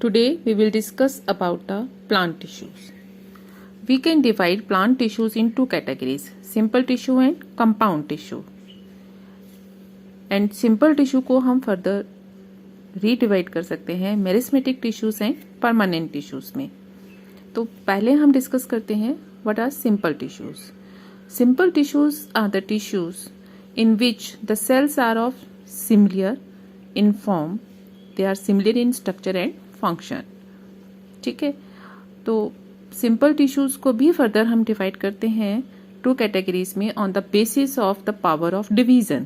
Today we will discuss about the plant tissues. We can divide plant tissues in two categories, simple tissue and compound tissue. And simple tissue को हम further redivide कर सकते हैं meristematic tissues and permanent tissues में. तो पहले हम discuss करते हैं what are simple tissues. Simple tissues are the tissues in which the cells are of similar in form, they are similar in structure and function. ठीक है, तो simple tissues को भी फर्दर हम डिवाइड करते हैं टू कैटेगरीज में on the basis of the power of division.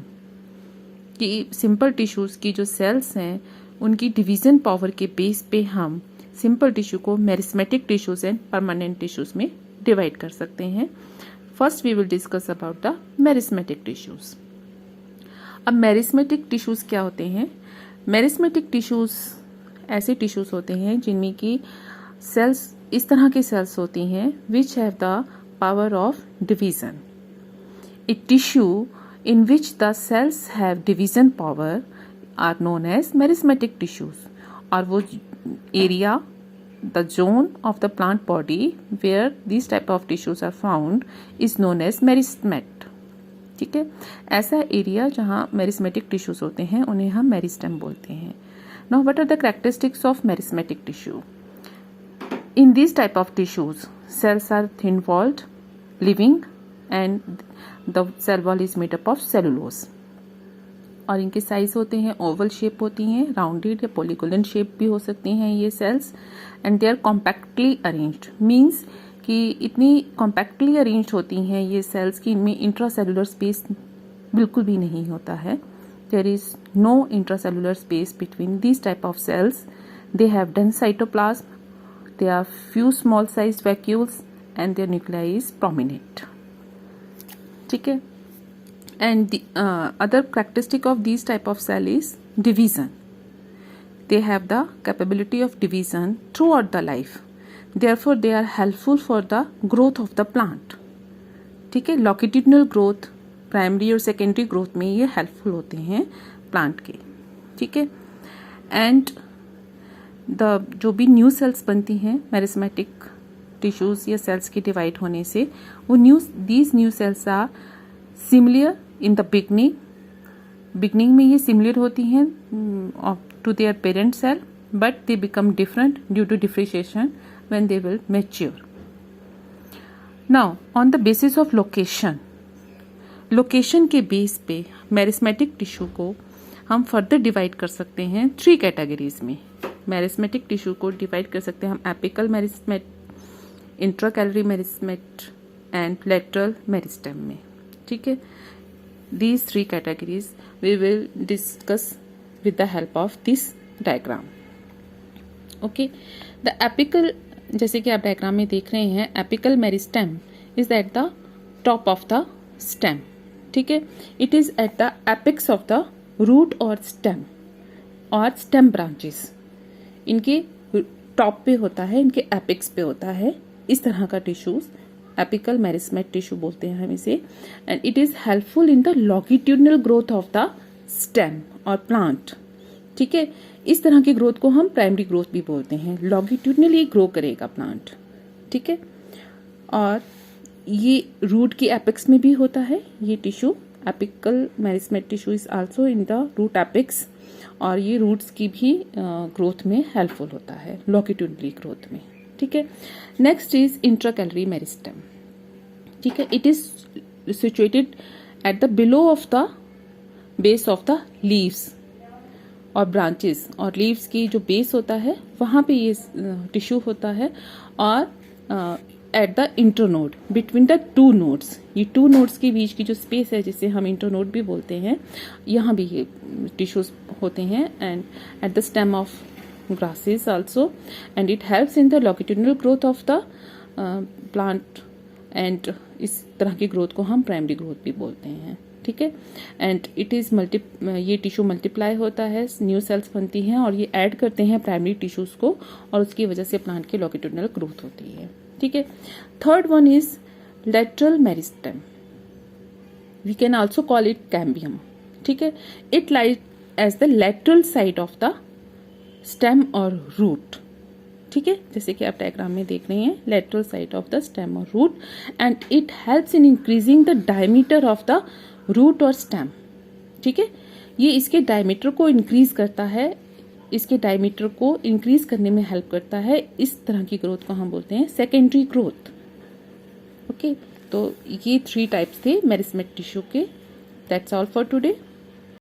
कि सिंपल टिश्यूज की जो सेल्स हैं उनकी डिवीजन पावर के बेस पे हम सिंपल टिश्यू को meristematic tissues and permanent tissues में डिवाइड कर सकते हैं. First we will discuss about the meristematic tissues. अब मेरिस्मेटिक टिश्यूज क्या होते हैं? मेरिस्मेटिक टिश्यूज ऐसे टिश्यूज होते हैं जिनमें की सेल्स इस तरह की सेल्स होती हैं which have the power of division. A tissue in which the cells have division power are known as meristematic tissues. और वो area, the zone of the plant body where these type of tissues are found is known as मेरिस्टेमेट. ठीक है, ऐसा area जहाँ meristematic tissues होते हैं उन्हें हम मेरिस्टेम बोलते हैं. Now what are the characteristics of meristematic tissue? In these type of tissues, cells are thin-walled, living, and the cell wall is made up of cellulose. और इनके साइज होते हैं ओवल शेप होती हैं, राउंडेड या polygonal shape भी हो सकती हैं ये cells. And they are compactly arranged, means कि इतनी कॉम्पैक्टली अरेंज्ड होती हैं ये सेल्स कि इनमें इंट्रासेलुलर स्पेस बिल्कुल भी नहीं होता है. There is no intracellular space between these type of cells. They have dense cytoplasm, they are few small size vacuoles and their nuclei is prominent. ठीक है, and the other characteristic of this type of cell is division. They have the capability of division throughout the life, therefore they are helpful for the growth of the plant. ठीक है, longitudinal growth, primary और secondary growth में ये helpful होते हैं plant के. ठीक है, एंड द जो भी न्यू सेल्स बनती हैं मेरिस्मेटिक टिश्यूज या सेल्स के डिवाइड होने से, वो these new cells are similar in the beginning में ये सिमिलर होती हैं to their parent cell, but they become different due to differentiation when they will mature. Now on the basis of location के base पे meristematic tissue को हम further divide कर सकते हैं थ्री कैटेगरीज में. मेरिस्मेटिक टिश्यू को डिवाइड कर सकते हैं हम apical meristem, intercalary meristem and lateral meristem में. ठीक है, these three categories we will discuss with the help of this diagram. Okay, the apical, जैसे कि आप डायग्राम में देख रहे हैं, apical meristem is at the top of the stem. ठीक है, it is at the apex of the root और स्टेम ब्रांचेस. इनके टॉप पे होता है, इनके एपिक्स पे होता है. इस तरह का टिश्यूज एपिकल मेरिस्मेट टिश्यू बोलते हैं हम इसे. And it is helpful in the longitudinal growth of the stem और प्लांट. ठीक है, इस तरह की ग्रोथ को हम प्राइमरी ग्रोथ भी बोलते हैं. लॉन्गिट्यूडिनली ग्रो करेगा प्लांट. ठीक है, और ये रूट की एपिक्स में भी होता है ये tissue. Apical meristem tissue is also in the root apex, और ये रूट्स की भी ग्रोथ में हेल्पफुल होता है, लॉन्गिट्यूडिनली ग्रोथ में. ठीक है, नेक्स्ट इज इंट्राकैलरी मेरिस्टेम. ठीक है, it is situated at the below of the base of the leaves और ब्रांचेस. और लीव्स की जो बेस होता है वहां पे ये टिश्यू होता है. और at the internode between the two nodes, ये टू नोड्स के बीच की जो स्पेस है जिसे हम इंटरनोड भी बोलते हैं, यहाँ भी ये टिश्यूज होते हैं. And at the stem of grasses also, and it helps in the longitudinal growth of the plant. and इस तरह की ग्रोथ को हम प्राइमरी ग्रोथ भी बोलते हैं. ठीक है, एंड इट इज ये टिश्यू मल्टीप्लाई होता है, न्यू सेल्स बनती हैं और ये ऐड करते हैं प्राइमरी टिश्यूज को, और उसकी वजह से प्लांट की लॉन्गिट्यूडिनल ग्रोथ होती है. ठीक है, third one is lateral meristem. We can also call it cambium. ठीक है, it lies as the lateral side of the stem और रूट. ठीक है, जैसे कि आप डायग्राम में देख रहे हैं, lateral side of the stem और root, and it helps in increasing the diameter of the root और स्टेम। ठीक है, ये इसके डायमीटर को इंक्रीज करता है, इसके डायमीटर को इंक्रीज करने में हेल्प करता है। इस तरह की ग्रोथ को हम बोलते हैं सेकेंडरी ग्रोथ। ओके, तो ये 3 टाइप्स थे मेरिस्टेमेटिक टिश्यू के। That's all for today.